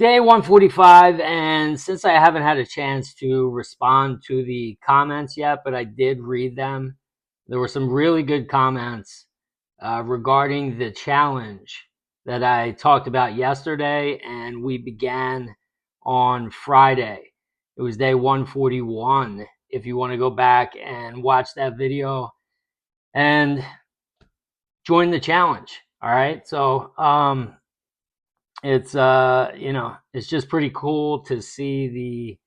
Day 145, and since I haven't had a chance to respond to the comments yet, but I did read them, there were some really good comments regarding the challenge that I talked about yesterday, and we began on Friday. It was day 141. If you want to go back and watch that video and join the challenge. All right. So, it's it's just pretty cool to see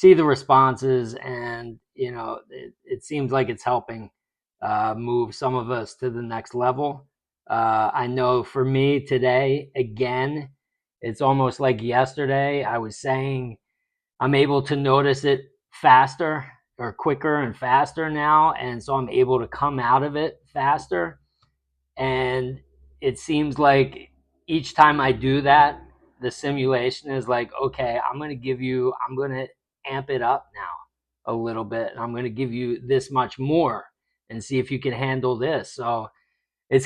the responses, and it seems like it's helping move some of us to the next level. I know for me today, again, it's almost like yesterday. I was saying I'm able to notice it faster or quicker and faster now, and so I'm able to come out of it faster. And it seems like each time I do that, the simulation is like, okay, I'm going to amp it up now a little bit. And I'm going to give you this much more and see if you can handle this. So I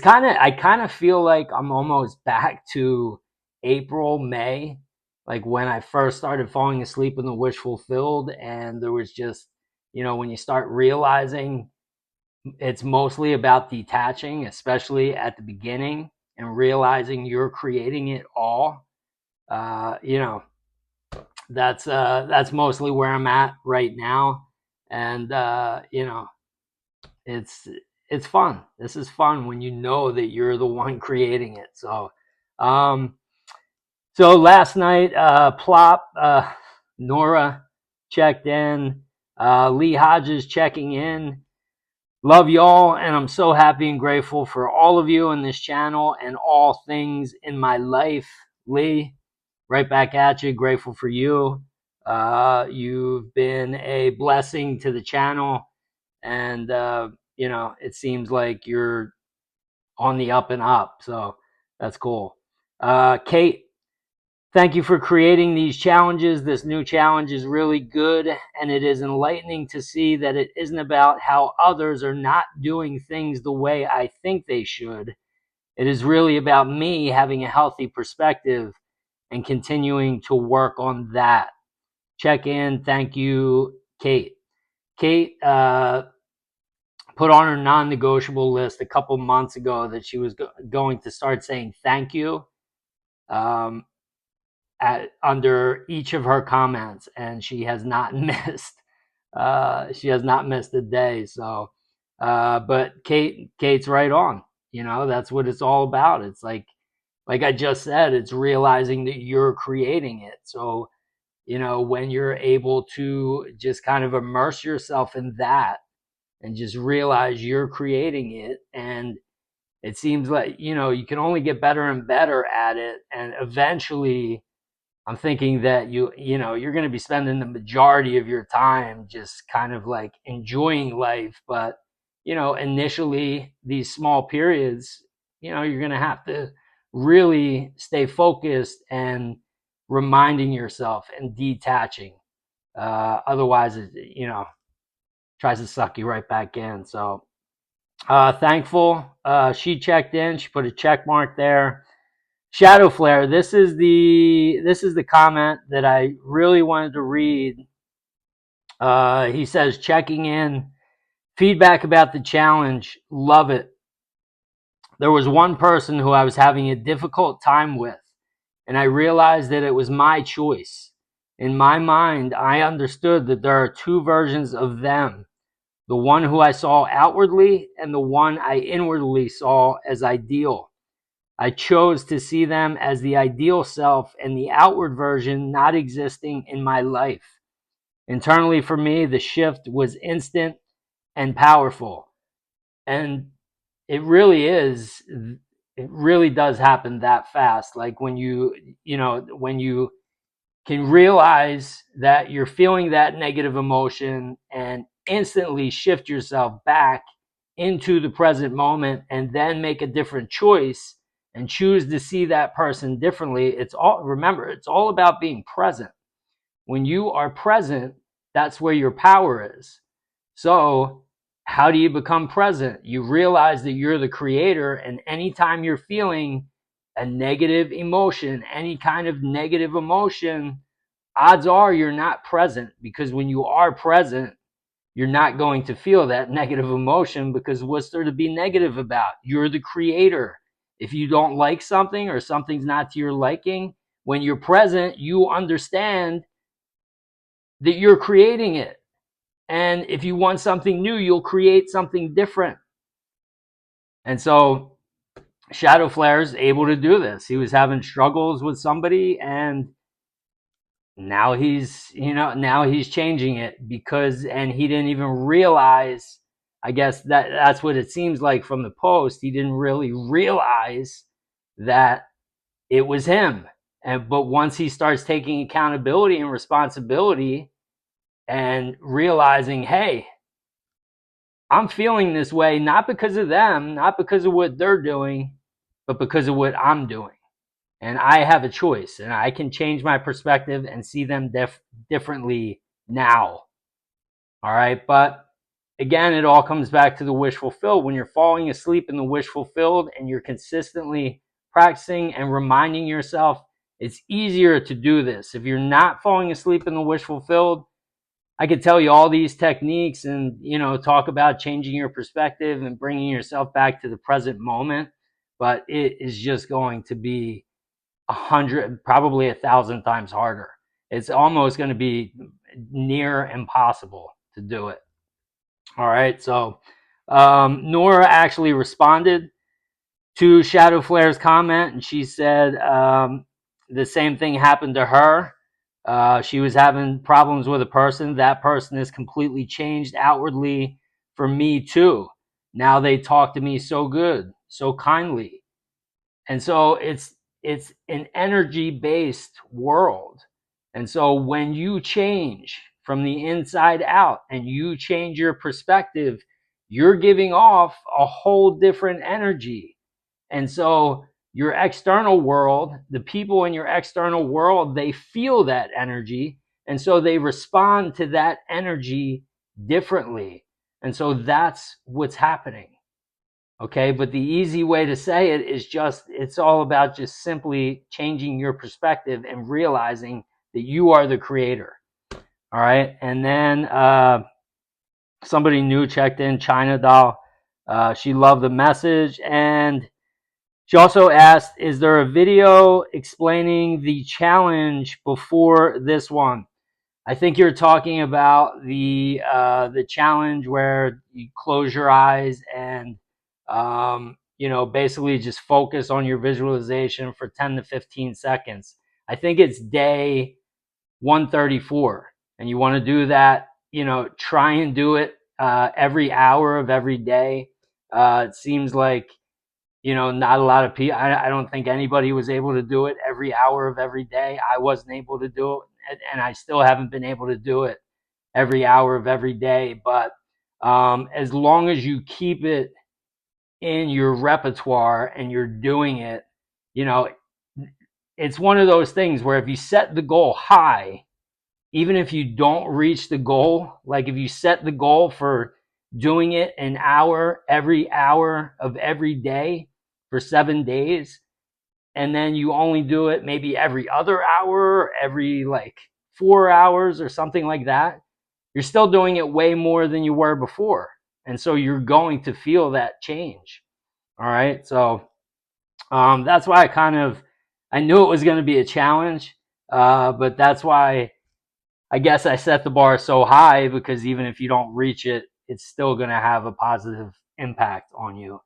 kind of feel like I'm almost back to April, May, like when I first started falling asleep in the wish fulfilled. And there was just, when you start realizing it's mostly about detaching, especially at the beginning, and realizing you're creating it all. Uh, you know, that's mostly where I'm at right now, and it's it's fun. This is fun when you know that you're the one creating it. Um, so last night, Plop, Nora checked in, Lee Hodges checking in. Love y'all, and I'm so happy and grateful for all of you in this channel and all things in my life. Lee, right back at you. Grateful for you. You've been a blessing to the channel, and it seems like you're on the up and up. So that's cool. Kate, thank you for creating these challenges. This new challenge is really good, and it is enlightening to see that it isn't about how others are not doing things the way I think they should. It is really about me having a healthy perspective and continuing to work on that. Check in. Thank you, Kate. Kate put on her non-negotiable list a couple months ago that she was going to start saying thank you. Under each of her comments, and she has not missed a day. So but Kate's right on. That's what it's all about. It's like I just said, it's realizing that you're creating it. So when you're able to just kind of immerse yourself in that and just realize you're creating it, and it seems like you can only get better and better at it, and eventually I'm thinking that you're going to be spending the majority of your time just kind of like enjoying life. But initially, these small periods, you're going to have to really stay focused and reminding yourself and detaching. Otherwise, it tries to suck you right back in. So thankful she checked in. She put a check mark there. Shadow Flare, this is the comment that I really wanted to read. He says, checking in, feedback about the challenge, love it. There was one person who I was having a difficult time with, and I realized that it was my choice. In my mind, I understood that there are two versions of them, the one who I saw outwardly and the one I inwardly saw as ideal. I chose to see them as the ideal self and the outward version not existing in my life. Internally, for me, the shift was instant and powerful. And it really is, it really does happen that fast. Like when when you can realize that you're feeling that negative emotion and instantly shift yourself back into the present moment and then make a different choice and choose to see that person differently. Remember, it's all about being present. When you are present, that's where your power is. So how do you become present? You realize that you're the creator, and anytime you're feeling a negative emotion, any kind of negative emotion, odds are you're not present, because when you are present, you're not going to feel that negative emotion, because what's there to be negative about? You're the creator. If you don't like something or something's not to your liking, when you're present, you understand that you're creating it. And if you want something new, you'll create something different. And so Shadow Flare's able to do this. He was having struggles with somebody, and now he's changing it, because, and he didn't even realize, I guess that's what it seems like from the post. He didn't really realize that it was him. But once he starts taking accountability and responsibility and realizing, hey, I'm feeling this way, not because of them, not because of what they're doing, but because of what I'm doing. And I have a choice, and I can change my perspective and see them differently now. All right. But again, it all comes back to the wish fulfilled. When you're falling asleep in the wish fulfilled and you're consistently practicing and reminding yourself, it's easier to do this. If you're not falling asleep in the wish fulfilled, I could tell you all these techniques and, talk about changing your perspective and bringing yourself back to the present moment. But it is just going to be 100, probably 1,000 times harder. It's almost going to be near impossible to do it. All right. So Nora actually responded to Shadow Flare's comment, and she said the same thing happened to her. She was having problems with a person. That person is completely changed outwardly for me too. Now they talk to me so good, so kindly. And so it's an energy based world. And so when you change from the inside out and you change your perspective, you're giving off a whole different energy. And so your external world, the people in your external world, they feel that energy. And so they respond to that energy differently. And so that's what's happening. Okay. But the easy way to say it is it's all about just simply changing your perspective and realizing that you are the creator. All right. And then somebody new checked in, China Doll. She loved the message, and she also asked, is there a video explaining the challenge before this one? I think you're talking about the challenge where you close your eyes and basically just focus on your visualization for 10 to 15 seconds. I think it's day 134, and you want to do that. Try and do it every hour of every day. It seems like not a lot of people. I don't think anybody was able to do it every hour of every day. I wasn't able to do it, and I still haven't been able to do it every hour of every day. But as long as you keep it in your repertoire and you're doing it, it's one of those things where if you set the goal high, even if you don't reach the goal, like if you set the goal for doing it an hour every hour of every day for 7 days, and then you only do it maybe every other hour or every 4 hours or something like that, you're still doing it way more than you were before. And so you're going to feel that change. All right. So that's why I knew it was going to be a challenge, but that's why I guess I set the bar so high, because even if you don't reach it, it's still going to have a positive impact on you.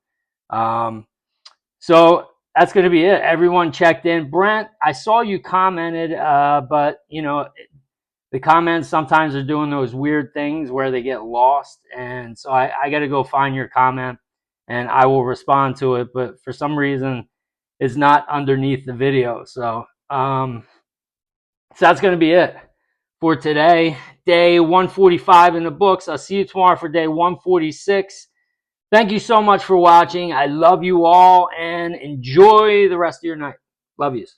So that's going to be it. Everyone checked in. Brent, I saw you commented, but the comments sometimes are doing those weird things where they get lost. And so I got to go find your comment and I will respond to it. But for some reason, it's not underneath the video. So that's going to be it for today. Day 145 in the books. I'll see you tomorrow for day 146. Thank you so much for watching. I love you all, and enjoy the rest of your night. Love yous.